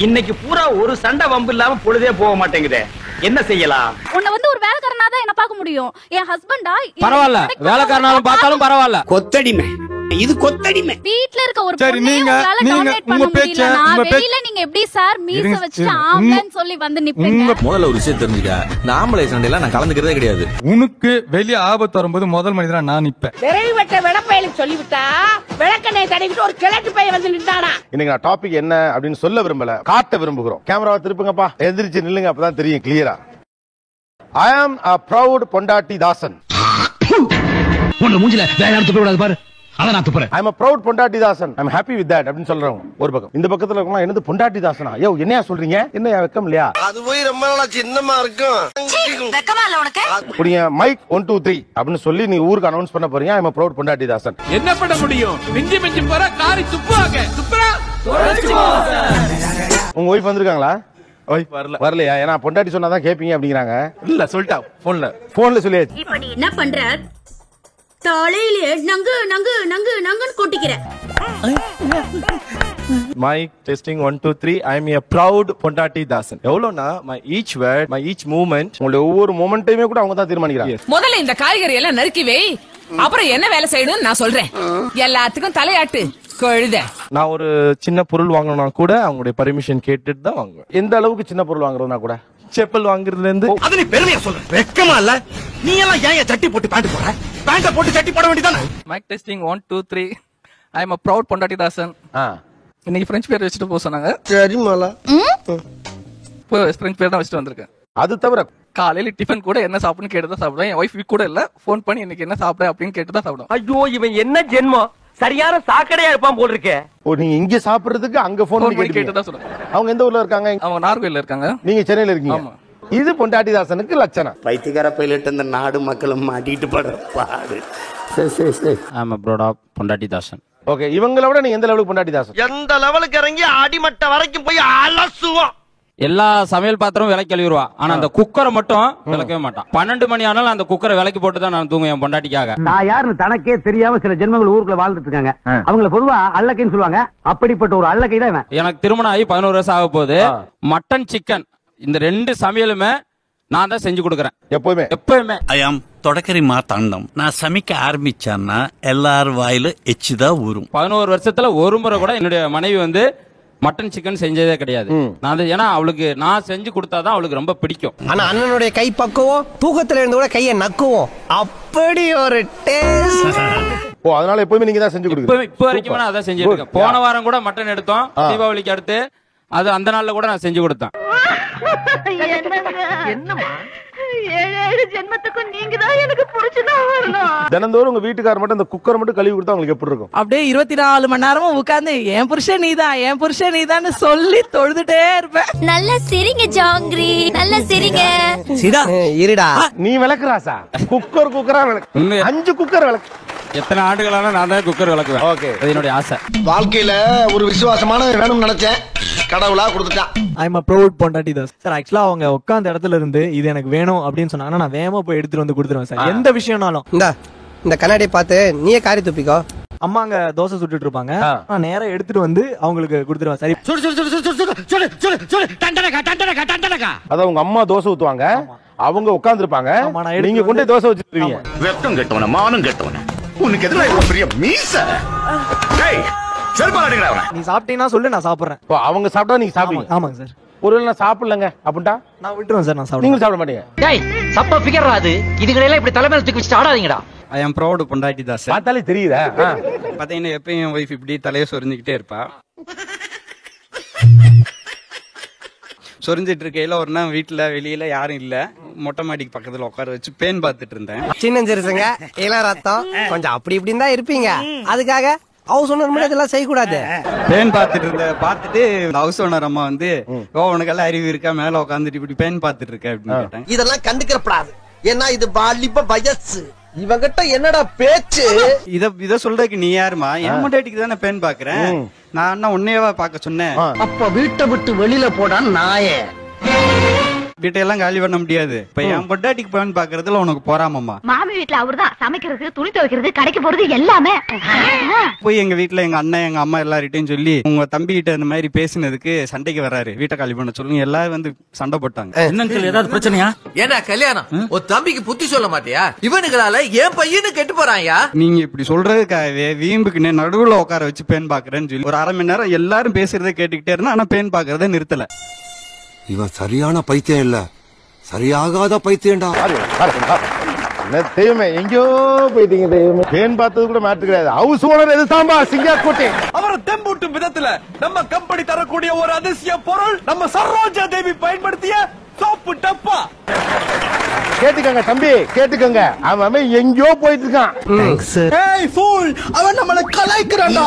இன்னைக்கு பூரா ஒரு சண்டை வம்பு இல்லாம பொழுதே போக மாட்டேங்குதே, என்ன செய்யலாம்? உன்னை வந்து ஒரு வேலைக்காரனா தான் என்ன பார்க்க முடியும். என் ஹஸ்பண்டா பரவாயில்ல, வேலைக்காரனாலும் பார்த்தாலும் பரவாயில்ல. கொத்தடிமை, இது கொத்தடிமை. வீட்ல இருக்க ஒரு சரி, நீங்க உங்க பேச்ச வெளியில நீங்க எப்படி சார் மீச வச்சு ஆம்பளன்னு சொல்லி வந்து நிப்பீங்க? முதல்ல ஒரு விஷயம் தெரிஞ்சுக்க, நாமளே சண்டையில நான் கலந்துக்கிறதே கிடையாது. உனக்கு வெளிய ஆபத்து வரும்போது முதல் மனிதரா நான் நிப்பேன். விரைவட்ட விளப்பையில சொல்லிவிட்டா விளக்கெண்ணெய் தடவிட்டு ஒரு கிழட்டு பையன் வந்து நின்றானா. இன்னைக்கு நான் டாபிக் என்ன அப்படின்னு சொல்ல விரும்பல, காட்ட விரும்புகிறோம். கேமராவை திருப்புங்கப்பா, எந்திரிச்சு நில்லுங்க, அப்பதான் தெரியும் கிளியரா. I am a proud பொண்டாட்டி தாசன். உன்ன மூஞ்சில வேற யாரும் துப்ப கூடாது பாரு. அத நான் துப்புறேன். I am a proud பொண்டாட்டி தாசன். I am happy with that அப்படின்னு சொல்றோம். ஒரு பக்கம். இந்த பக்கத்துல இருக்கவங்க என்னது பொண்டாட்டி தாசனா? யோ என்னையா சொல்றீங்க? என்ன வெக்கம் இல்லையா? அது போய் ரொம்ப நாளா சின்னமா இருக்கும். வெக்கமா இல்ல உனக்கு? புடிங்க மைக் 1 2 3 அப்படின்னு சொல்லி நீ ஊருக்கு அனௌன்ஸ் பண்ண போறீங்க. I am a proud பொண்டாட்டி தாசன். என்ன பண்ண முடியும்? மிஞ்சி மிஞ்சி போற காரி துப்புவாங்க. துப்புறா. உங்க வைஃப் வந்திருக்காங்களா? வரலையா? ஏன்னா பொண்டாட்டி சொன்னாதான் கேப்பீங்க அப்படிங்கிறாங்க. இல்ல சொல்லிட்டா போன்ல சொல்லியாச்சு. இப்ப நீ என்ன பண்ற? தலையிலே நங்கு நங்கு நங்கு நங்குன்னு கொட்டிக்கிற. Mic testing 1 2 3. I am a proud பொண்டாட்டி தாசன். எவ்வளவுனா my each word, my each movement, உங்களுடைய ஒவ்வொரு மொமெண்ட்டையுமே கூட அவங்க தான் தீர்மானிக்கிறாங்க. முதல்ல இந்த காய்கறி எல்லாம் நறுக்கி வை, அப்புறம் என்ன வேலை செய்யணும்னு நான் சொல்றேன். எல்லாத்துக்கும் தலையாட்டு கழுத. நான் ஒரு சின்ன பொருள் வாங்கணும்னா கூட அவங்களுடைய பர்மிஷன் கேட்டுட்டு தான் வாங்குவேன். எந்த அளவுக்கு சின்ன பொருள் வாங்குறதுனா கூட செப்பல் வாங்குறதுல இருந்து. அது நீ பெருமையா சொல்ற. வெக்கமா இல்ல? நீ எல்லாம் ஏன் சட்டி போட்டு பேண்ட் போற? பேண்ட போட்டு சட்டி போட வேண்டியதானே? Mic testing 1 2 3. I am a proud பொண்டாட்டி தாசன். இன்னைக்கு பிரெஞ்ச் பேர் வச்சுட்டு போக சொன்னாங்க. சரி மாலா. பிரெஞ்ச் பேர் தான் வச்சுட்டு வந்திருக்கேன். அது தவிர காலையில டிஃபன் கூட என்ன சாப்பிடுன்னு கேட்டு தான் சாப்பிடுவேன். என் ஒய்ஃப் கூட இல்ல, போன் பண்ணி இன்னைக்கு என்ன சாப்பிட அப்படின்னு கேட்டு தான் சாப்பிடுவேன். ஐயோ இவன் என்ன ஜென்மம், சரியான சாக்கடையா இருப்பான் போல் இருக்கே. ஓ நீங்க இங்க சாப்பிடுறதுக்கு அங்க போன் பண்ணி கேட்டு தான் சொல்லுவேன். அவங்க எந்த ஊர்ல இருக்காங்க? அவங்க நார்வேல இருக்காங்க, நீங்க சென்னையில இருக்கீங்க. ஆமா. இது பொண்டாட்டி தாசனுக்கு லட்சணம். பைத்தியக்கார பைலட் இந்த நாடு மக்களும் மாட்டிட்டு படுற பாடு. சரி. I am a proud பொண்டாட்டி தாசன். ஓகே, இவங்கள விட நீங்க எந்த லெவலுக்கு பொண்டாட்டி தாசன்? எந்த லெவலுக்கு இறங்கி அடிமட்ட வரைக்கும் போய் அலசுவோம். எல்லா சமையல் பாத்திரமும் விலைக்கு கழுவிடுவா, ஆனா அந்த குக்கரை மட்டும் விளக்கவே மாட்டான். 12 மணி ஆனாலும் அந்த குக்கரை விலைக்கு போட்டு தான் நான் தூங்குவேன் பொண்டாட்டிக்காக. நான் யாருன்னு தனக்கே தெரியாம சில ஜென்மங்கள் ஊருக்குள்ள வாழ்ந்துட்டு இருக்காங்க. அவங்கள பொதுவா அல்லக்கைன்னு சொல்லுவாங்க. அப்படிப்பட்ட ஒரு அல்லக்கை தான் இவன். எனக்கு திருமணம் ஆகி 11 வருஷம் ஆக போகுது. மட்டன் சிக்கன் இந்த 2 சமையலுமே நான் தான் செஞ்சு கொடுக்கறேன் எப்பவுமே. ஐயாம் தொடக்கரி மாத்தாண்டம் நான் சமைக்க ஆரம்பிச்சேன்னா எல்லாரும் வாயில எச்சுதான் ஊரும். 11 வருஷத்துல ஒரு முறை கூட என்னுடைய மனைவி வந்து மட்டன் சிக்கன் செஞ்சதே கிடையாது. நான் ஏன்னா அவளுக்கு நான் செஞ்சு கொடுத்தாதான் அவளுக்கு ரொம்ப பிடிக்கும். ஆனா அண்ணனுடைய கை பக்குவோம், தூக்கத்துல இருந்து கூட கையை நக்குவோம். அப்படி ஒரு டேஸ்ட். ஓ அதனால எப்பவுமே நீங்க தான் செஞ்சு கொடுக்குறீங்க. இப்போ வரைக்கும் நான் அதான் செஞ்சுட்டு இருக்கேன். போன வாரம் கூட மட்டன் எடுத்தோம், தீபாவளிக்கு அடுத்து. அது அந்த நாள்ல கூட நான் செஞ்சு கொடுத்தேன். என்னம்மா 7 ஜென்மத்துக்கும் நீங்க தான் எனக்கு புடிச்சதா வரணும். தினந்தோறும் உங்க வீட்டுக்காரர் மட்டும் இந்த குக்கர் மட்டும் கழுவி கொடுத்தா உங்களுக்கு எப்படி இருக்கும்? அப்படியே 24 மணி நேரமும் உட்கார்ந்து என் புருஷன் நீதான் என் புருஷன் நீதான்னு சொல்லி தொழுதுட்டே இருப்பேன். நல்லா சிரிங்க ஜாங்கிரி, நல்லா சிரிங்க. சிடா இருடா. நீ விளக்குறாசா? குக்கரா விளக்கு. 5 குக்கர் விளக்கு. எத்தனை ஆண்டுகளான நான் தான் குக்கர் விளக்குவேன். ஓகே, அது என்னுடைய ஆசை. வாழ்க்கையில ஒரு விசுவாசமான வேணும்னு நினைச்சேன், கடவுளா கொடுத்துட்டான். ஐ எம் a proud பொண்டாட்டி தாசன். சார் ஆக்சுவலா அவங்க உட்கார்ந்த இடத்துல இருந்து இது எனக்கு வேணும் அப்படின்னு சொன்னாங்கன்னா நான் வேகமா போய் எடுத்துட்டு வந்து கொடுத்துருவேன் சார். எந்த விஷயம்னாலும். இந்த கண்ணாடியை பார்த்து நீயே காரி துப்பிக்கோ. அம்மா அங்க தோசை சுட்டுட்டு இருப்பாங்க, நான் நேரா எடுத்துட்டு வந்து அவங்களுக்கு கொடுத்துருவேன். சரி அதான் உங்க அம்மா தோசை ஊத்துவாங்க, அவங்க உட்கார்ந்து இருப்பாங்க, நீங்க கொண்டு தோசை வச்சிருக்கீங்க. வெக்கம் கெட்டவன, மானம் கெட்டவன, உனக்கு எதுல இவ்வளவு பெரிய மீச? நீ சாப்பிட்டீங்கன்னா சொல்லு, நான் சாப்பிடுறேன். அவங்க சாப்பிட்டா நீங்க சாப்பிடுங்க. ஆமாங்க சார். ஒருவேளை நான் சாப்பிடலங்க அப்படின்ட்டா நான் விட்டுருவேன் சார். நான் சாப்பிடுவேன். நீங்க சாப்பிட மாட்டீங்க. டேய் சப்ப ஃபிகர்ரா அது. இதுகளெல்லாம் இப்படி தலைமையில தூக்கி வச்சு ஆடாதீங்கடா. I am proud பொண்டாட்டி தாசன். பார்த்தாலே தெரியுதா? பாத்தீங்கன்னா எப்பயும் என் வைஃப் இப்படி தலையை சொரிஞ்சுக்கிட்டே இருப்பா. சொரிஞ்சிட்டு இருக்கையில ஒரு நாள் வீட்டுல வெளியில யாரும் இல்ல, மொட்டை மாடிக்கு பக்கத்துல உட்கார வச்சு பேன் பாத்துட்டு இருந்தேன். சின்ன சிறுசுங்க இளம் ரத்தம் கொஞ்சம் அப்படி இப்படின்னு தான் இருப்பீங்க. அதுக்காக ஹவுஸ் ஓனர் மட்டும் இதெல்லாம் செய்யக்கூடாது. பேன் பாத்துட்டு ஹவுஸ் ஓனர் அம்மா வந்து உனக்கெல்லாம் அறிவு இருக்கா, மேல உட்காந்துட்டு இப்படி பேன் பாத்துட்டு இருக்க அப்படின்னு கேட்டாங்க. இதெல்லாம் கண்டுக்கிறப்படாது, ஏன்னா இது வாலிப வயசு. இவங்கிட்ட என்னடா பேச்சு? இத சொல்றதுக்கு நீ யாருமா? என் முன்னாடிக்கு தானே பேன் பாக்குறேன், நான் உன்னையவா பாக்க சொன்னேன். அப்ப வீட்டை விட்டு வெளியில போடான்னு நாயே. வீட்டையெல்லாம் காலி பண்ண முடியாது. இப்ப என் பொண்டாட்டிக்கு பேன் பாக்குறதுல உனக்கு போறாமம்மா. மாமி வீட்டுல அவர்தான் சமைக்கிறது, துணி துவைக்கிறது, கடைக்கு போறது எல்லாமே. போய் எங்க வீட்டுல எங்க அண்ணன் எங்க அம்மா எல்லார்கிட்டையும் சொல்லி உங்க தம்பி கிட்ட இந்த மாதிரி பேசினதுக்கு சண்டைக்கு வர்றாரு, வீட்டை காலி பண்ண சொல்லுங்க. எல்லாரும் வந்து சண்டை போட்டாங்க. என்னன்னு ஏதாவது பிரச்சனையா? ஏன்னா கல்யாணம் ஒரு தம்பிக்கு புத்தி சொல்ல மாட்டியா? இவனுங்களால என் பையனு கெட்டு போறாயா? நீங்க இப்படி சொல்றதுக்காகவே வீம்புக்குன்னு நடுவுல உட்கார வச்சு பேன் பாக்குறேன்னு சொல்லி ஒரு அரை மணி நேரம் எல்லாரும் பேசுறதை கேட்டுக்கிட்டே இருந்தா, ஆனா பேன் பாக்குறத நிறுத்தல. இவன் சரியான பைத்தியம் இல்ல, சரியாகாத பைத்தியம்டா. தெய்வமே எங்கயோ போயிட்டீங்க தெய்வமே. பேன் பார்த்தது கூட மாற்று கிடையாது. ஹவுஸ் ஓனர் எது சாம்பா சிங்கா கோட்டை. அவரை தெம்பூட்டும் விதத்துல நம்ம கம்பெனி தரக்கூடிய ஒரு அதிசய பொருள் நம்ம சரோஜா தேவி பயன்படுத்திய சோப்பு டப்பா. கேட்டுக்கங்க தம்பி, கேட்டுக்கங்க. அவன் எங்கயோ போயிட்டு இருக்கான். ஏய் ஃபூல், அவன் நம்மள கலாய்க்கறான்டா.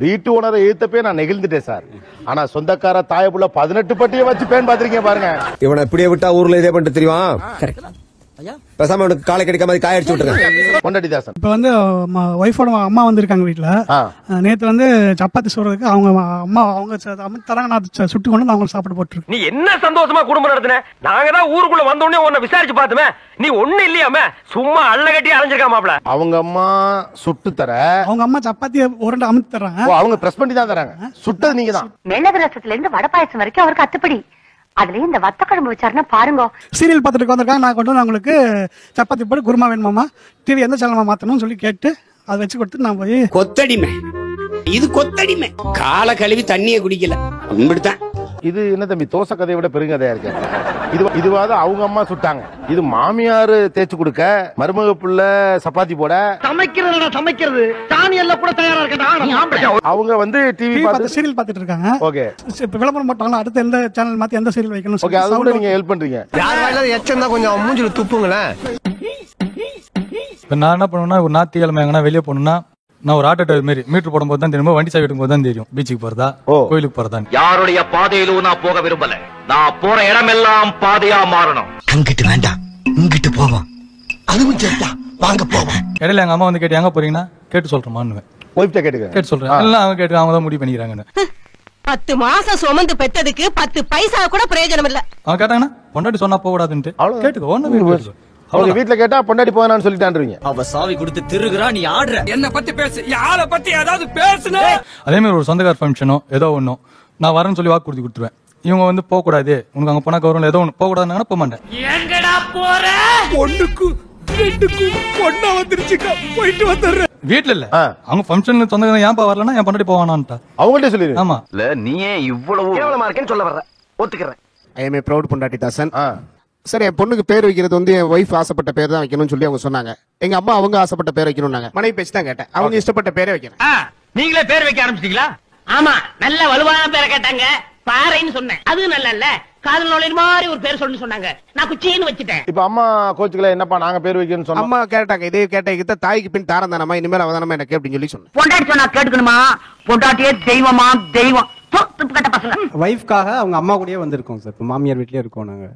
வீட்டு ஓனரை எழுத்தப்பே நான் நெகிழ்ந்துட்டேன் சார். ஆனா சொந்தக்கார தாயப்புள்ள 18 பட்டியை வச்சு பேன் பாத்திருக்கீங்க பாருங்க. இவனை இப்படியே விட்டா ஊர்ல இதே பண்ணிட்டு தெரியுமா? பேசாம அவனுக்கு காலை கிடைக்காம மாதிரி காய அடிச்சு விட்டுருங்க. பொண்டாட்டிதாசன் இப்ப வந்து ஒய்ஃபோட அம்மா வந்திருக்காங்க வீட்டுல. நேத்து வந்து சப்பாத்தி சொல்றதுக்கு அவங்க அம்மா அவங்க தராங்க, நான் சுட்டு கொண்டு அவங்களுக்கு சாப்பிட்டு போட்டுருக்கு. நீ என்ன சந்தோஷமா குடும்பம் நடத்தின? நாங்க தான் ஊருக்குள்ள வந்த உடனே உன்னை விசாரிச்சு பார்த்துமே, நீ ஒண்ணு இல்லையாம சும்மா அள்ள கட்டி அலைஞ்சிருக்காமாப்ல. அவங்க அம்மா சுட்டு தர, அவங்க அம்மா சப்பாத்தி உருண்டை அமுத்து தர்றாங்க. அவங்க பிரஸ் பண்ணி தான் தராங்க. சுட்டது நீங்க தான். மிளகு ரசத்துல இருந்து வடை பாயசம் வரைக்கும் அவருக்கு அத்துப்படி. அதுலயும் இந்த வத்த குழம்பு வச்சாருன்னா பாருங்க. சீரியல் பார்த்துட்டு வந்திருக்காங்க. நான் கொண்டு வந்து அவங்களுக்கு சப்பாத்தி போட்டு குருமா வேணுமாமா, டிவி எந்த சேனல் மாத்தணும்னு சொல்லி கேட்டு அதை வச்சு கொடுத்து நான் போய் கொத்தடிமை, இது கொத்தடிமை. காலை கழுவி தண்ணியை குடிக்கல, இப்படித்தான். இது என்ன தம்பி தோசை கதையை விட பெருங்கதையா இருக்கு. இதுவாத அவங்க அம்மா சுட்டாங்க. இது மாமியாரு தேய்ச்சு கொடுக்க, மருமக புள்ள சப்பாத்தி போட. சமைக்கிறது சாணி எல்லாம் கூட தயாரா இருக்கா? அவங்க வந்து டிவி பார்த்து சீரியல் பார்த்துட்டு இருக்காங்க. ஓகே, இப்ப விளம்பரம் போட்டாங்களா, அடுத்து எந்த சேனல் மாத்தி எந்த சீரியல் வைக்கணும். ஓகே, அது கூட நீங்க ஹெல்ப் பண்றீங்க. யார் வாயில எச்சம் தான் கொஞ்சம் மூஞ்சில துப்புங்களேன். இப்ப நான் என்ன பண்ணுவேன்னா, ஒரு ஞாயிற்றுக்கிழமை எங்கன்னா வெளியே போகணும்னா நான் ஒரு ஆட்டோ டிரைவர் மாதிரி மீட்டர் போடும்போது தான் தெரியும், வண்டி சாவி எடுக்கும் போது தான் தெரியும் பீச்சுக்கு போறதா கோயிலுக்கு போறதா. யாருடைய பாதையிலும் நான் போக விரும்பல. நான் போற இடமெல்லாம் பாதையா மாறணும். அங்கிட்டு வேண்டாம், இங்கிட்டு போவோம். அதுவும் சரிதா, வாங்க போவோம். இடையில எங்க அம்மா வந்து கேட்டு எங்க போறீங்கன்னா கேட்டு சொல்றேன். கேட்டு சொல்றேன். எல்லாம் அவங்க கேட்டு அவங்க தான் முடிவு பண்ணிக்கிறாங்க. 10 மாசம் சுமந்து பெத்ததுக்கு 10 பைசா கூட பிரயோஜனம் இல்ல. அவங்க கேட்டாங்கன்னா பொண்டாட்டி சொன்னா போக கூடாதுன்ட்டு கேட்டுக்கோ. ஒண்ணு அவங்க வீட்டுல கேட்டா பொண்டாட்டி போனான்னு சொல்லிட்டான்றீங்க. அவ சாவி கொடுத்து திருகுறா, நீ ஆடுற. என்ன பத்தி பேசு, யார பத்தி ஏதாவது பேசுன. அதே மாதிரி ஒரு சொந்தக்கார ஃபங்க்ஷனோ ஏதோ ஒண்ணும் நான் வரேன்னு சொல்லி வாக்கு கொடுத்துருவேன். இவங்க வந்து போக கூடாது, உனக்கு அங்க போனா கவர்மெண்ட் ஏதோ ஒண்ணு போக கூடாதுன்னா போக மாட்டேன். எங்கடா போற? ஒண்ணுக்கு ரெண்டுக்கு ஒண்ணா வந்துருச்சுக்கா, போயிட்டு வந்துடுறேன். வீட்டுல இல்ல, அவங்க ஃபங்க்ஷன்ல சொந்தக்காரங்க ஏன்பா வரலன்னா என் பொண்டாட்டி போவானான்ட்டா அவங்கள்ட்ட சொல்லிடுங்க. ஆமா, இல்ல நீ ஏன் இவ்வளவு கேவலமா இருக்கேன்னு சொல்ல வர்ற? ஒத்துக்கிறேன். ஐ எம் ஏ ப்ரவுட் பொண்டாட்டிதாசன். சார், என் பொண்ணுக்கு பேர் வைக்கிறது வந்து என் ஒய்ஃப் ஆசைப்பட்ட பேர் தான் வைக்கணும்னு சொல்லி அவங்க சொன்னாங்க. எங்க அம்மா அவங்க ஆசைப்பட்ட பேர் வைக்கணும்னாங்க. மனைவி பேச்சு தான் கேட்டேன். அவங்க இஷ்டப்பட்ட பேரே வைக்கிறேன். நீங்களே பேர் வைக்க ஆரம்பிச்சிட்டீங்களா? ஆமா, நல்ல வலுவான பேரை கேட்டாங்க. பாறைன்னு சொன்னேன், அது நல்ல இல்ல. காதல் நோய் மாதிரி ஒரு பேர் சொல்லு சொன்னாங்க, நான் குச்சின்னு வச்சுட்டேன். இப்ப அம்மா கோச்சுக்கல, என்னப்பா நாங்க பேர் வைக்கணும்னு சொன்னோம். அம்மா கேட்டாங்க, இதே கேட்ட தாய்க்கு பின் தாரம் தானமா, இனிமேல் அவதானமா எனக்கு அப்படின்னு சொல்லி சொன்னேன். பொண்டாட்டி சொன்னா கேட்டுக்கணுமா? பொண்டாட்டியே தெய்வமா தெய்வம். வைஃப்காக அவங்க அம்மா கூடயே வந்திருக்கோம் சார். மாமியார் வீட்லயே இருக்கோம் நாங்க.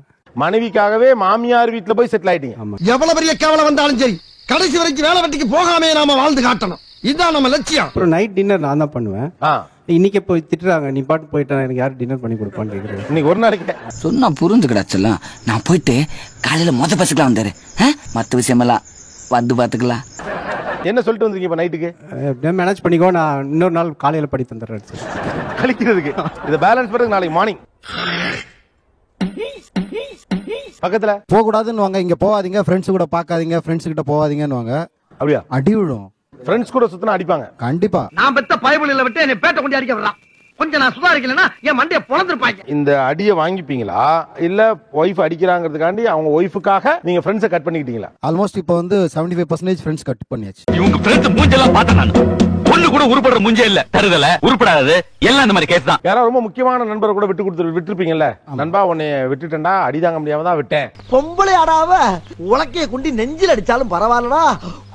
மனைவிக்காகவே மாமியார் வீட்டுல போய் செட்டில் ஆயிட்டீங்க. எவ்வளவு பெரிய கேவலம் வந்தாலும் சரி, கடைசி வரைக்கும் வேலை வெட்டிக்கு போகாமே நாம வாழ்ந்து காட்டணும். இதுதான் நம்ம லட்சியம். அப்புறம் நைட் டின்னர் நான் தான் பண்ணுவேன். இன்னைக்கு போய் திட்டுறாங்க, நீ பாட்டு போயிட்டா எனக்கு யாரு டின்னர் பண்ணி கொடுப்பான்னு கேக்குறேன். இன்னைக்கு ஒரு நாளைக்கு சொன்னா புரிஞ்சுக்கிடாச்செல்லாம். நான் போயிட்டு காலையில மொத பஸ்ஸுக்குலாம் வந்தாரு, மத்த விஷயமெல்லாம் வந்து பாத்துக்கலாம். என்ன சொல்லிட்டு வந்தீங்க இப்ப நைட்டுக்கு? எப்படியா மேனேஜ் பண்ணிக்கோ, நான் இன்னொரு நாள் காலையில படி தந்துடுறேன் கழிக்கிறதுக்கு. இதை பேலன்ஸ் பண்ணுறது நாளைக்கு மார்னிங் பக்கத்துல போக கூடாதுன்னு இங்க போகாதீங்க, ஃப்ரெண்ட்ஸ் கூட பாக்காதீங்க, ஃப்ரெண்ட்ஸ் கிட்ட போகாதீங்கன்னு. அப்படியா? அடி விழும். ஃப்ரெண்ட்ஸ் கூட சுத்தினா அடிப்பாங்க கண்டிப்பா. நான் பெத்த பைபிள்ல விட்டு என்ன பேட்ட கொண்டு அடிக்க வர்றான். கொஞ்சம் நான் சுதாரிக்கலன்னா என் மண்டைய பொளந்துருப்பாங்க. இந்த அடியை வாங்கிப்பீங்களா இல்ல ஒய்ஃப் அடிக்கிறாங்கிறதுக்காண்டி அவங்க ஒய்ஃபுக்காக நீங்க ஃப்ரெண்ட்ஸை கட் பண்ணிக்கிட்டீங்களா? ஆல்மோஸ்ட் இப்போ வந்து 75% ஃப்ரெண்ட்ஸ் கட் பண்ணியாச்சு. இவங்க ஃப்ரெண்ட்ஸ் மூஞ்செல்லாம் பார்த்தேன் நான். ஒண்ணு கூட உருப்படுற மூஞ்சே இல்ல, தருதல உருப்படாதது எல்லாம் இந்த மாதிரி கேஸ் தான். யாரோ ரொம்ப முக்கியமான நண்பரை கூட விட்டுருப்பீங்கல்ல, நண்பா உன்னை விட்டுட்டேன்டா, அடிதாங்க முடியாம தான் விட்டேன். பொம்பளை ஆடாவ உலக்கைய குண்டி நெஞ்சில் அடிச்சாலும் பரவாயில்லடா,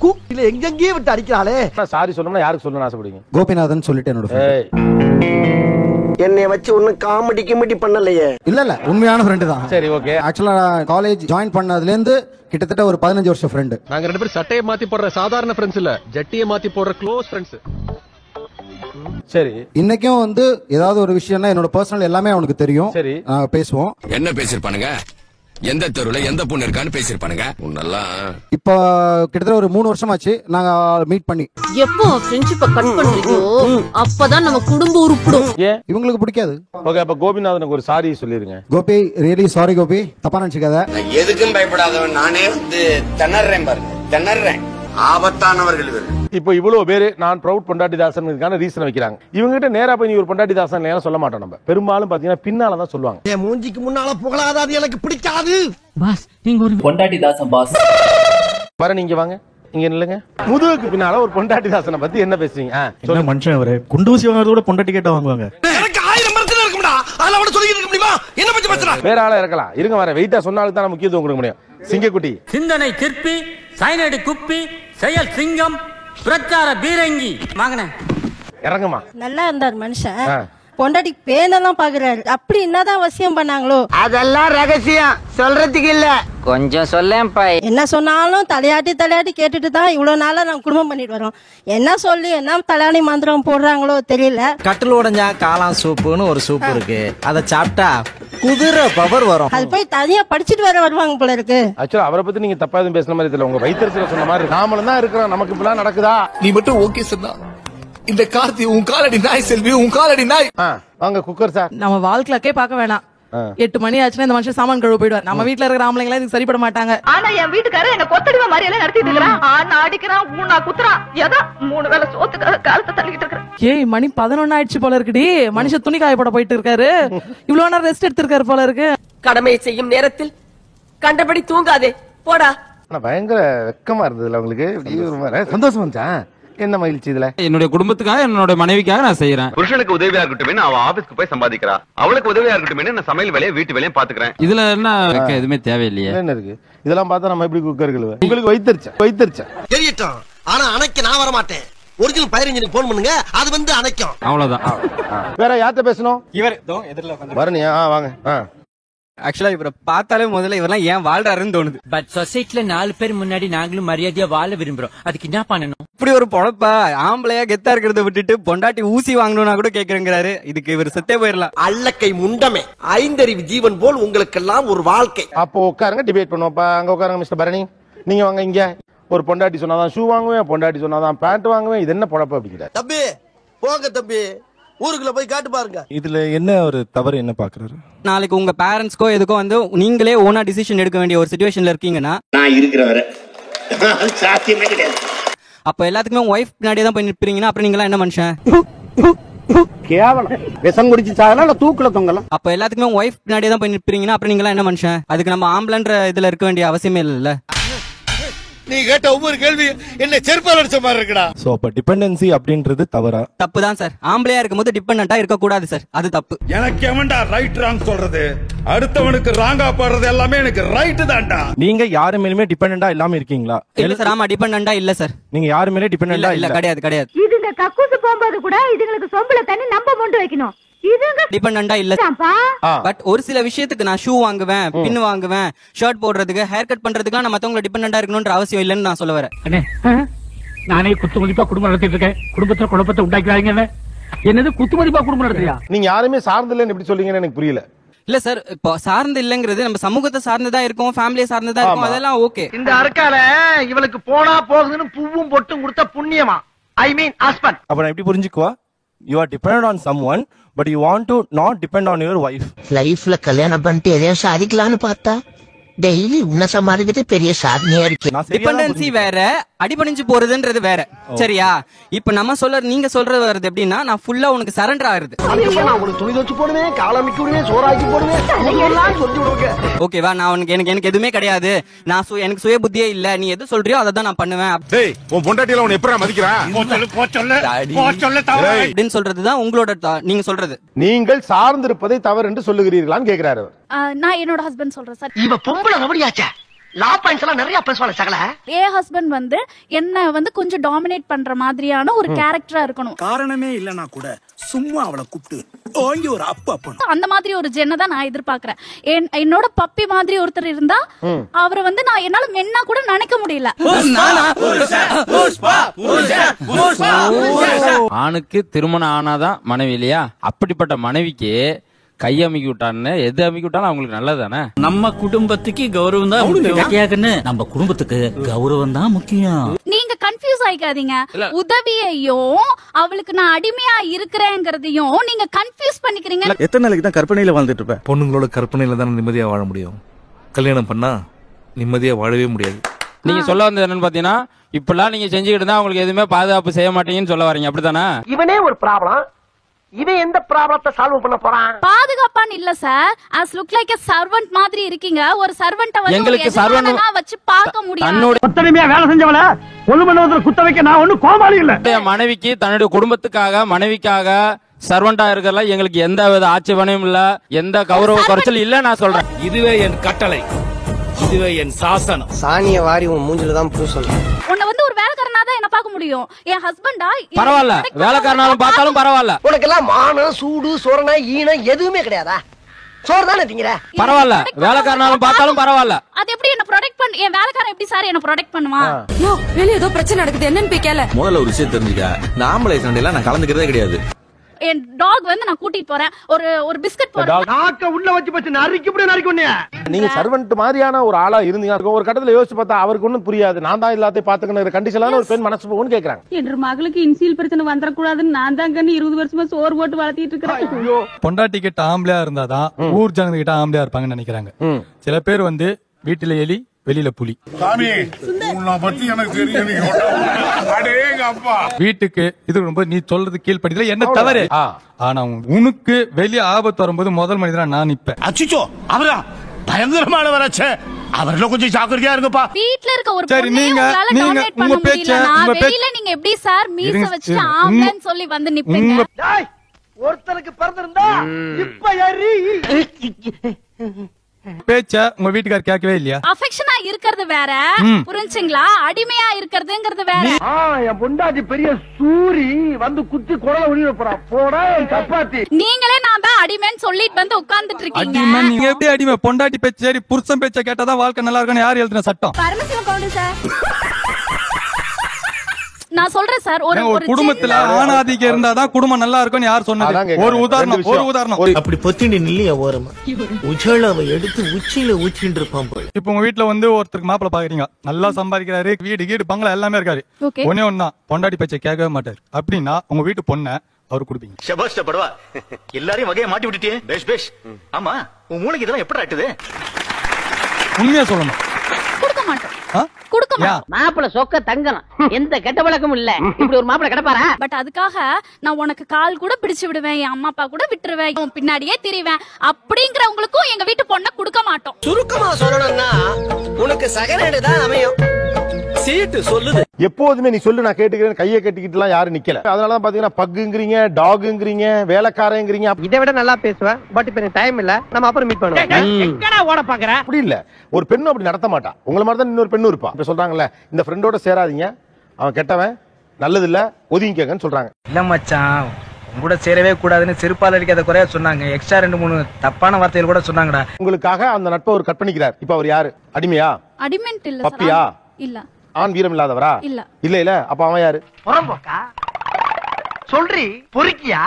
கூப்பிட்டு எங்கெங்கேயே விட்டு அடிக்கிறாளே. சாரி சொல்லணும்னா யாருக்கு சொல்லணும்னு ஆசைப்படுங்க? கோபிநாதன் சொல்லிட்டு என்னோட என்னைய வச்சு ஒண்ணு காமெடி கிமெடி பண்ணலையே. இல்ல உண்மையான ஃப்ரெண்டு தான். சரி ஓகே. ஆக்சுவலா காலேஜ் ஜாயின் பண்ணதுல இருந்து கிட்டத்தட்ட ஒரு 15 வருஷம் ஃப்ரெண்டு. நாங்க ரெண்டு பேரும் சட்டையை மாத்தி போடுற சாதாரண ஃப்ரெண்ட்ஸ் இல்ல, ஜட்டியை மாத்தி போடுற க்ளோஸ் ஃப்ரெண்ட்ஸ். சரி. இன்னைக்கும் வந்து ஏதாவது ஒரு விஷயம்னா என்னோட பர்சனல் எல்லாமே அவனுக்கு தெரியும். சரி. என்ன பேசிருப்பானுங்க? எந்த தெருவுல எந்த பொண்ணு இருக்கான்னு பேசிருப்பானுங்க உன்னெல்லாம். இப்போ கிட்டத்தட்ட ஒரு 3 வருஷமாச்சு நாங்க மீட் பண்ணி. எப்போ ஃப்ரெண்ட்ஷிப்பை கட் பண்றீங்களோ அப்பதான் நம்ம குடும்பம் உருப்பிடும். இவங்களுக்கு பிடிக்காது. ஓகே, அப்ப கோபிநாதனுக்கு ஒரு சாரி சொல்லிருங்க. கோபி, ரியலி சாரி கோபி, தப்பா நினைச்சுக்காத. எதுக்கும் பயப்படாதவன் நானே வந்து திணறேன் பாருங்க, திணறேன். ஆபத்தானவர்கள் இவர்கள். இப்போ இவ்வளவு பேரு நான் ப்ரௌட் பொண்டாட்டிதாசனுக்கான ரீசன் வைக்கிறாங்க. இவங்க கிட்ட நேரா போய் நீ ஒரு பொண்டாட்டிதாசன் இல்லையா சொல்ல மாட்டோம். நம்ம பெரும்பாலும் பாத்தீங்கன்னா பின்னாலதான் சொல்லுவாங்க. என் மூஞ்சிக்கு முன்னால புகழாத, அது எனக்கு பிடிக்காது. பாஸ் நீங்க ஒரு பொண்டாட்டிதாசன் பாஸ். வர நீங்க வாங்க, இங்க நில்லுங்க. முதுகுக்கு பின்னால ஒரு பொண்டாட்டிதாசனை பத்தி என்ன பேசுறீங்க? என்ன மனுஷன் அவரு? குண்டூசி வாங்குறதோட பொண்டாட்டி கேட்ட வாங்குவாங்க. எனக்கு 1000 மரத்துல இருக்கும்டா, அதெல்லாம் அவன சொல்லி இருக்க முடியுமா? என்ன பத்தி பேசுறான்? வேற ஆளா இருக்கலாம், இருங்க வர. வெயிட்டா சொன்னாலும் தான் முக்கியத்துவம் கொடுக்க முடியும். சிங்கக்குட்டி, சிந்தனை சிற்பி, சைனடி குப்பி, செயல் சிங்கம், பிரச்சார பீரங்கி. வாங்கண்ணே, இறங்குமா. நல்லா இருந்தார் மனுஷன். பொண்டாட்டி பேனெல்லாம் பாக்குறாரு. அப்படி என்னதான் வசியம் பண்ணாங்களோ? அதெல்லாம் ரகசியம், சொல்றதுக்கு இல்ல. கொஞ்சம் சொல்லேன்ப்பா. என்ன சொன்னாலும் தலையாட்டி கேட்டுட்டு தான் இவ்வளவு நாளா நாங்க குடும்பம் பண்ணிட்டு வரோம். என்ன சொல்லி என்ன தலையாணி மந்திரம் போடுறாங்களோ தெரியல. கட்டில் உடைஞ்சா காளான் சூப்புன்னு ஒரு சூப் இருக்கு, அதை சாப்பிட்டா குதிரை பவர் வரும். அது போய் தனியா படிச்சுட்டு வர வருவாங்க போல இருக்கு. ஆக்சுவலா அவரை பத்தி நீங்க தப்பா எதுவும் பேசுன மாதிரி தெரியல. உங்க வைத்தியத்துல சொன்ன மாதிரி நாமளும் தான் இருக்கிறோம். நமக்கு இப்பெல்லாம் நடக்குதா? நீ மட்டும் ஓகே சொன்னா இந்த கார்த்தி உன் காலடி நாய், செல்வி உன் காலடி நாய். வாங்க குக்கர் சார். நம்ம வாழ்க்கைக்கே பார்க்க வேணாம். 8 மணி ஆச்சுன்னா இந்த மனுஷன் சாமான் கழுவ போயிடுவார். நம்ம வீட்டுல இருக்கிற ஆம்பளைங்களா இதுக்கு சரிப்பட மாட்டாங்க. ஆனா என் வீட்டுக்காரர் என்ன கொத்தடிவ மாதிரி எல்லாம் நடத்திட்டு இருக்கிறான். ஆனா அடிக்கிறான், ஊனா குத்துறான். ஏதோ 3 வேளை சோத்துக்காக காலத்தை தள்ளிக்கிட்டு இருக்கிறேன். ஏய், மணி 11 ஆயிடுச்சு போல இருக்குடி. மனுஷன் துணி காய போட போயிட்டு இருக்காரு. இவ்வளவு நேரம் ரெஸ்ட் எடுத்திருக்காரு போல இருக்கு. கடமை செய்யும் நேரத்தில் கண்டபடி தூங்காதே போடா. பயங்கர வெக்கமா இருந்ததுல உங்களுக்கு. சந்தோஷம் வந்துச்சா? என்ன மகிழ்ச்சி இதுல? என்னுடைய குடும்பத்துக்காக, என்னோட மனைவிக்காக நான் செய்யறேன். புருஷனுக்கு உதவியா இருக்கட்டும், அவ ஆபீஸ்க்கு போய் சம்பாதிக்கிறா. அவளுக்கு உதவியா இருக்கட்டும், நான் சமையல் வேலையை வீட்டு வேலையும் பாத்துக்கிறேன். இதுல என்ன எதுவுமே தேவையில்லையே. என்ன இருக்கு இதெல்லாம் பார்த்தா நம்ம எப்படி குக்கர்கள்? உங்களுக்கு வைத்தறிச்ச தெரியட்டும். ஆனா அணைக்க நான் வர மாட்டேன். ஒரிஜினல் ஃபயர் இன்ஜினுக்கு போன் பண்ணுங்க, அது வந்து அணைக்கும். அவ்வளவுதான். வேற யார்கிட்ட பேசணும்? இவர் எதிரில வரணியா? வாங்க. ஆக்சுவலா இவரை பார்த்தாலே முதல்ல இவரெல்லாம் ஏன் வாழ்றாருன்னு தோணுது. பட் சொசைட்டில 4 பேர் முன்னாடி நாங்களும் மரியாதையா வாழ விரும்புறோம். அதுக்கு என்ன பண்ணணும்? இப்படி ஒரு பொழப்பா? ஆம்பளையா கெத்தா இருக்கிறத விட்டுட்டு பொண்டாட்டி ஊசி வாங்கணும்னா கூட கேக்குறேங்கிறாரு. இதுக்கு இவர் செத்தே போயிடலாம். அல்லக்கை முண்டமே, ஐந்தறிவு ஜீவன் போல் உங்களுக்கெல்லாம் ஒரு வாழ்க்கை. அப்போ உட்காருங்க, டிபேட் பண்ணுவோம். அங்க உட்காருங்க மிஸ்டர் பரணி. நீங்க வாங்க இங்க. ஒரு பொண்டாட்டி சொன்னாதான் ஷூ வாங்குவேன், பொண்டாட்டி சொன்னாதான் பேண்ட் வாங்குவேன். இது என்ன பொழப்பு அப்படிங்கிற? தம்பி போங்க தம்பி, ஊருக்குள்ள போய் காட்டு பாருங்க. இதுல என்ன ஒரு தவறு என்ன பாக்குறாரு? நாளைக்கு உங்க பேரண்ட்ஸ்க்கோ எதுக்கோ வந்து நீங்களே ஓனா டிசிஷன் எடுக்க வேண்டிய ஒரு சிச்சுவேஷன்ல இருக்கீங்கன்னா, நான் இருக்கிற வரை சாத்தியமே கிடையாது. அப்ப எல்லாத்துக்குமே ஒய்ஃப் பின்னாடியே தான் போய் நிற்பீங்கன்னா அப்புறம் நீங்க என்ன மனுஷன்? கேவலம். விஷம் குடிச்சு சாகலாம், தூக்குல தொங்கலாம். அப்ப எல்லாத்துக்குமே ஒய்ஃப் பின்னாடியே தான் போய் நிற்பீங்கன்னா அப்புறம் நீங்க என்ன மனுஷன்? அதுக்கு நம்ம ஆம்பளன்ற இதுல இருக்க வேண்டிய அவசியமே இல்ல. நீ கேட்ட ஒவ்வொரு கேள்வி என்ன செருப்பால் அடிச்ச மாதிரி இருக்குடா. சோ அப்ப டிபெண்டன்சி அப்படின்றது தவறா? தப்பு தான் சார். ஆம்பளையா இருக்கும்போது டிபெண்டன்ட்டா இருக்க கூடாது சார், அது தப்பு. எனக்கு எவன்டா ரைட் ராங் சொல்றது? அடுத்தவனுக்கு ராங்கா பாடுறது எல்லாமே எனக்கு ரைட் தான்டா. நீங்க யாரு மேலுமே டிபெண்டன்டா இல்லாம இருக்கீங்களா? இல்ல சார். ஆமா, டிபெண்டன்ட்டா இல்ல சார். நீங்க யாரு மேலே டிபெண்டன்டா இல்ல? கிடையாது. இதுங்க கக்கூசு போகும்போது கூட இதுங்களுக்கு சொம்புல தண்ணி நம்ம மொண்டு வைக்கணும். டிபெண்டன்ட்டா இல்ல. பட் ஒரு சில விஷயத்துக்கு நான் ஷூ வாங்குவேன், பின் வாங்குவேன், ஷர்ட் போடுறதுக்கு, ஹேர் கட் பண்றதுக்கு நான் மத்தவங்க டிபெண்டன்டா இருக்கணும்ன்ற அவசியம் இல்லன்னு நான் சொல்ல வரேன். நானே குத்து மதிப்பா குடும்பம் நடத்திட்டு இருக்கேன். குடும்பத்துல குழப்பத்தை உண்டாக்கிறாங்க. என்னது குத்து மதிப்பா குடும்பம் நடத்துறியா? நீங்க யாருமே சார்ந்து இல்லன்னு எப்படி சொல்றீங்கன்னு எனக்கு புரியல. இல்ல சார், இப்போ சார்ந்து இல்லங்கிறது நம்ம சமூகத்தை சார்ந்ததா இருக்கும், ஃபேமிலியை சார்ந்ததா இருக்கும், அதெல்லாம் ஓகே. இந்த அறுக்கால இவளுக்கு போனா போகுதுன்னு பூவும் பொட்டும் கொடுத்த புண்ணியமா? ஐ மீன் ஹஸ்பண்ட். அப்ப நான் எப்படி புரிஞ்சுக்குவா? You are dependent on someone, but you want to not depend on your wife. லைஃப்ல கல்யாணம் பண்ணிட்டு எதையும் சாதிக்கலாம்னு பார்த்தா டெய்லி உன்ன சமாளிக்கிறது பெரிய சாதனையா இருக்கு. டிபெண்டன்சி வேற, அடிபணிஞ்சு போறதுன்றது வேற. சரியா? இப்ப நம்ம நீங்க சொல்றது வருது எப்படின்னா, நான் ஃபுல்லா உனக்கு சரண்டர் ஆகுறது. துணி தச்சு போடுவேன், காலமிக்கு விடுவேன், சோறாக்கி போடுவேன், சொல்லி விடுவேன். ஓகேவா? நான் எனக்கு எதுவுமே கிடையாது, நான் எனக்கு சுய புத்தியே இல்ல, நீ எது சொல்றியோ அதை தான் நான் பண்ணுவேன். டேய், உன் பொண்டாட்டில உன்னை எப்பறா மதிக்கிறா? அப்படின்னு சொல்றதுதான் உங்களோட நீங்க சொல்றது. நீங்கள் சார்ந்திருப்பதை தவறு என்று சொல்லுகிறீர்களான்னு கேக்குறாரு. நான் என்னோட ஹஸ்பண்ட் சொல்றேன் சார். இவ பொம்பளை ரவடியாச்சே. லா பாயிண்ட்ஸ் எல்லாம் நிறைய பேசுவாங்க சகல. என் ஹஸ்பண்ட் வந்து என்ன கொஞ்சம் டாமினேட் பண்ற மாதிரியான ஒரு கேரக்டரா இருக்கணும். காரணமே இல்லனா கூட சும்மா அவளை கூப்பிட்டு ஓங்கி ஒரு அப்பணும். அந்த மாதிரி ஒரு ஜென்னை தான் நான் எதிர்பார்க்கிறேன். என்னோட பப்பி மாதிரி ஒருத்தர் இருந்தா அவரை நான் என்னால மென்னா கூட நினைக்க முடியல. ஆணுக்கு திருமணம் ஆனாதான் மனைவி இல்லையா? அப்படிப்பட்ட மனைவிக்கு கை அமுக்கி விட்டான்னு எது அமுக்கி விட்டாலும் அவங்களுக்கு நல்லதானே. நம்ம குடும்பத்துக்கு கௌரவம் தான் முக்கியம். நம்ம குடும்பத்துக்கு கௌரவம் தான் முக்கியம். நீங்க கன்ஃபியூஸ் ஆயிக்காதீங்க. உதவியையும் அவளுக்கு நான் அடிமையா இருக்கிறேங்கிறதையும் நீங்க கன்ஃபியூஸ் பண்ணிக்கிறீங்க. எத்தனை நாளைக்கு தான் கற்பனையில வாழ்ந்துட்டு இருப்பேன்? பொண்ணுங்களோட கற்பனையில தான் நிம்மதியா வாழ முடியும். கல்யாணம் பண்ணா நிம்மதியா வாழவே முடியாது. நீங்க சொல்ல வந்தது என்னன்னு பாத்தீங்கன்னா, இப்பெல்லாம் நீங்க செஞ்சுக்கிட்டு இருந்தா உங்களுக்கு எதுவுமே பாதுகாப்பு செய்ய மாட்டீங்கன்னு சொல்ல வரீங்க, அப்படித்தானே? இவனே ஒரு ப்ராப்ளம், இவன் எந்த ப்ராப்ளத்தை சால்வ் பண்ண போறான்? பாதுகாப்பான்னு இல்ல sir, as look like a servant மாதிரி இருக்கீங்க. ஒரு சர்வெண்ட்ட வந்து எங்களுக்கு சர்வெண்ட் வச்சு பார்க்க முடியாது. ஒத்தனைமையா வேலை செஞ்சவள ஒண்ணு பண்ணுவதுல குத்த வைக்க நான் ஒண்ணு கோமாளி இல்ல. மனைவிக்கு தன்னுடைய குடும்பத்துக்காக மனைவிக்காக சர்வெண்டா இருக்கறல எங்களுக்கு எந்த வித ஆட்சேபனையும் இல்ல, எந்த கௌரவ குறைச்சல் இல்ல. நான் சொல்றேன், இதுவே என் கட்டளை, இதுவே என் சாசனம். சாணிய வாரி உன் மூஞ்சில தான் பூசணும். உன்னை வந்து ஒரு வேலைக்காரனா தான் என்ன பார்க்க முடியும். என் ஹஸ்பண்டா பரவாயில்ல, வேலைக்காரனாலும் பார்த்தாலும் பரவாயில்ல. உனக்கு எல்லாம் மானம் சூடு சொரணை ஈனம் எதுவுமே கிடையாதா? சோறு தானே திங்கிற? பரவாயில்ல, வேலைக்காரனாலும் பார்த்தாலும் பரவாயில்ல. அது எப்படி என்ன ப்ரொடெக்ட் பண்ண? என் வேலைக்காரன் எப்படி சார் என்ன ப்ரொடெக்ட் பண்ணுவான்? வெளிய ஏதோ பிரச்சனை நடக்குது, என்னன்னு போய் கேள. முதல்ல ஒரு விஷயம் தெரிஞ்சுக்க, நான் ஆம்பளை சண்டையில நான் கலந்துக்கிறதே கிடையாது. என் டாக் வந்து நான் கூட்டிட்டு போறேன், ஒரு பிஸ்கட் போறேன், நாக்க உள்ள வச்சு பச்சு நறுக்கி இப்படி நறுக்கி. நீங்க சர்வெண்ட் மாதிரியான ஒரு ஆளா இருந்தீங்க, ஒரு கட்டத்துல யோசிச்சு பார்த்தா அவருக்கு ஒண்ணும் புரியாது. நான் தான் எல்லாத்தையும் பாத்துக்கணும் கண்டிஷனான ஒரு பெண் மனசு போகும்னு கேக்குறாங்க. என்ற மகளுக்கு இன்சியல் பிரச்சனை வந்துடக்கூடாதுன்னு நான் தான் 20 வருஷமா சோறு போட்டு வளர்த்திட்டு இருக்கிறேன். பொண்டாட்டி கிட்ட ஆம்பளையா இருந்தாதான் ஊர் ஜனங்க கிட்ட ஆம்பளையா இருப்பாங்கன்னு நினைக்கிறாங்க. சில பேர் வந்து வீட்டுல எலி வெளியில புலி. வீட்டுக்கு இது ரொம்ப நீ சொல்றது கீழ்படிதல என்ன தவறு. ஆனா உனக்கு வெளியே ஆபத்து வரும்போது முதல் மனிதனா நான் நிப்பேன். அச்சிச்சோ, அவரா பயங்கரமானவராச்சே, அவர்ல கொஞ்சம் ஜாக்கிரதையா இருங்கப்பா. வீட்ல இருக்க ஒரு சரி, நீங்க உங்க பேச்ச வெளியில நீங்க எப்படி சார் மீச வச்சு ஆம்பளன்னு சொல்லி வந்து நிப்பீங்க? ஒருத்தருக்கு பிறந்திருந்தா இப்ப ஏறி பேச்ச உங்க வீட்டுக்காரர் கேட்கவே இல்லையா? அஃபெக்ஷனா இருக்கிறது வேற, புரிஞ்சுங்களா? அடிமையா இருக்கிறதுங்கிறது வேற. என் பொண்டாட்டி பெரிய சூரி வந்து குத்தி குடல உள்ள போறா போடா சப்பாத்தி. நீங்களே நான் தான் அடிமைன்னு சொல்லிட்டு வந்து உட்கார்ந்துட்டு இருக்கீங்க. அடிமை நீங்க எப்படி அடிமை? பொண்டாட்டி பேச்ச சரி, புருஷன் பேச்ச கேட்டாதான் வாழ்க்கை நல்லா இருக்குன்னு யார் எழுதுன சட்டம்? பரமசிவம் கவுண்டர் சார், நான் சொல்றேன் சார், ஒரு குடும்பத்துல ஆணாதிக்கம் இருந்தாதான் குடும்பம் நல்லா இருக்கும்னு யார் சொன்னது? ஒரு உதாரணம் அப்படி பொத்திண்டி நில்லையா ஓரமா உஜாலாவை எடுத்து உச்சியில ஊச்சிட்டு இருப்பான் போய். இப்ப உங்க வீட்டுல வந்து ஒருத்தருக்கு மாப்பிள்ள பாக்குறீங்க, நல்லா சம்பாதிக்கிறாரு, வீடு பங்களா எல்லாமே இருக்காரு. ஒன்னே ஒன்னா பொண்டாட்டி பேச்சை கேட்கவே மாட்டாரு. அப்படின்னா உங்க வீட்டு பொண்ணை அவரு கொடுப்பீங்க? சபாஷ் படவா, எல்லாரையும் வகையை மாட்டி விட்டுட்டே. பேஷ் பேஷ். ஆமா, உன் மூளைக்கு இதெல்லாம் எப்படி ஆட்டுது? உண்மையா சொல்லணும். கொடுக்க மாட்டோம், கொடுக்க மாட்டோம். மாப்பிள சொக்க தங்கலாம், எந்த கெட்ட வழக்கமும் இல்ல. இப்படி ஒரு மாப்பிள கிடப்பாரா? பட் அதுக்காக நான் உனக்கு கால் கூட பிடிச்சு விடுவேன், என் அம்மா அப்பா கூட விட்டுருவேன், உன் பின்னாடியே திரிவேன் அப்படிங்கிறவங்களுக்கும் எங்க வீட்டு பொண்ணை கொடுக்க மாட்டோம். சுருக்கமா சொல்லணும்னா உனக்கு சகரேடு தான் அமையும். சீட்டு சொல்லுது. எப்போதுமே நீ சொல்லு நான் கேட்டுக்கிறேன், கையை கட்டிக்கிட்டு எல்லாம் யாரும் நிக்கல. அதனாலதான் பாத்தீங்கன்னா பக்குங்கிறீங்க, டாகுங்கிறீங்க, வேலைக்காரங்கிறீங்க. இதை விட நல்லா பேசுவேன், பட் இப்ப எனக்கு டைம் இல்ல, நம்ம அப்புறம் மீட் பண்ணுவோம். எங்கடா ஓட பாக்குற? அப்படி இல்ல, ஒரு பெண்ணு அப்படி நடத்த மாட்டா. உங்களை மாதிரி தான் இன்னொரு பெண்ணு இருப்பா. இப்ப சொல்றாங்கல்ல, இந்த ஃப்ரெண்டோட சேராதீங்க, அவன் கெட்டவன், நல்லது இல்ல, ஒதுங்கிக்கங்கன்னு சொல்றாங்க. இல்ல மச்சான், கூட சேரவே கூடாதுன்னு செருப்பால் அடிக்காத குறையா சொன்னாங்க. எக்ஸ்ட்ரா 2-3 தப்பான வார்த்தைகள் கூட சொன்னாங்கடா. உங்களுக்காக அந்த நட்பை ஒரு கற்பணிக்கிறார். இப்ப அவர் யாரு? அடிமையா? அடிமென்ட் இல்ல, பப்பியா? இல்ல. ஆண் வீரம் இல்லாதவரா? இல்ல. இல்ல. அப்ப அவன் யாரு? புறம்போக்கா சொல்றீ, பொறுக்கியா?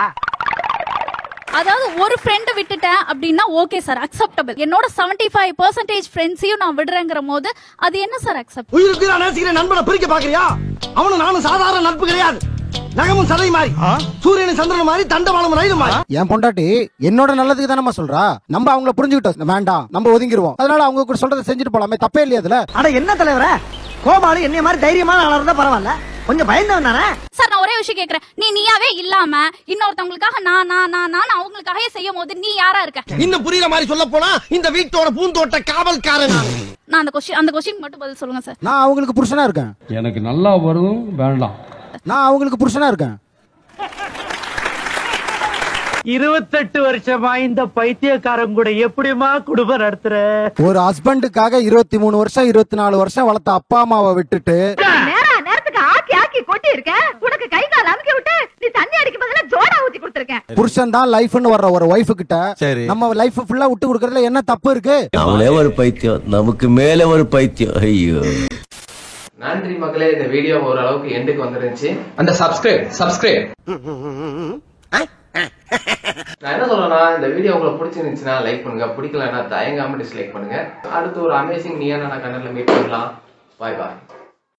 அதாவது ஒரு ஃப்ரெண்ட் விட்டுட்டேன் அப்படின்னா ஓகே சார், அக்செப்டபிள். என்னோட 75% ஃப்ரெண்ட்ஸையும் நான் விடுறேங்கிற போது அது என்ன சார் அக்செப்ட்? உயிருக்கு நான் நேசிக்கிற நண்பனை பிரிக்க பாக்குறியா? அவனும் நானும் சாதாரண நட்பு கிடையாது. நகமும் சதை மாதிரி, சூரியனும் சந்திரன் மாதிரி, தண்டவாளம் ரயில் மாதிரி. என் பொண்டாட்டி என்னோட நல்லதுக்கு தானே சொல்றா. நம்ம அவங்கள புரிஞ்சுக்கிட்டோம், வேண்டாம் நம்ம ஒதுங்கிடுவோம். அதனால அவங்க கூட சொல்றதை செஞ்சுட்டு போலாமே, தப்பே இல்லையா அதுல? அட என்ன தலைவர, கோமாளி என்னைய மாதிரி தைரியமான ஆளா இருந்தா பரவாயில்ல, கொஞ்சம் பயந்தவன் தானே சார். நான் ஒரே விஷயம் கேக்குறேன், நீயாவே இல்லாம இன்னொருத்தவங்களுக்காக நான் அவங்களுக்காக செய்யும் போது நீ யாரா இருக்க? இன்னும் புரியல மாதிரி சொல்ல போனா இந்த வீட்டோட பூந்தோட்ட காவல்காரன். நான் அந்த கொஸ்டின் மட்டும் பதில் சொல்லுங்க சார். நான் அவங்களுக்கு புருஷனா இருக்கேன். எனக்கு நல்லா வரும் வேண்டாம். நான் அவங்களுக்கு புருஷனா இருக்கேன். 28 வருஷமா இந்த பைத்தியக்காரன் கூட எப்படிமா குடும்பம் நடத்துற? ஒரு ஹஸ்பண்டுக்காக 23 வருஷம் 24 வருஷம் வளர்த்த அப்பா அம்மாவை விட்டுட்டு நேரத்துக்கு ஆக்கி கொட்டி இருக்க. உனக்கு கை கால் அமுக்கி விட்டு நீ தண்ணி அடிக்க பதிலா ஜோடா ஊத்தி கொடுத்திருக்கேன். புருஷன் தான் லைஃப்னு வர்ற ஒரு வைஃப் கிட்ட நம்ம லைஃப் ஃபுல்லா விட்டு கொடுக்கறதுல என்ன தப்பு இருக்கு? அவளே ஒரு பைத்தியம், நமக்கு மேல ஒரு பைத்தியம். ஐயோ. நன்றி மக்களே, இந்த வீடியோ ஓரளவுக்கு எண்டுக்கு வந்துருந்துச்சு. அந்த சப்ஸ்கிரைப் நான் என்ன சொல்றேன்னா, இந்த வீடியோ உங்களுக்கு பிடிச்சிருந்துச்சுன்னா லைக் பண்ணுங்க, பிடிக்கலன்னா தயங்காம டிஸ்லைக் பண்ணுங்க. அடுத்து ஒரு அமேசிங் நீயான கண்டென்ட்ல மீட் பண்ணலாம். பாய் பாய்.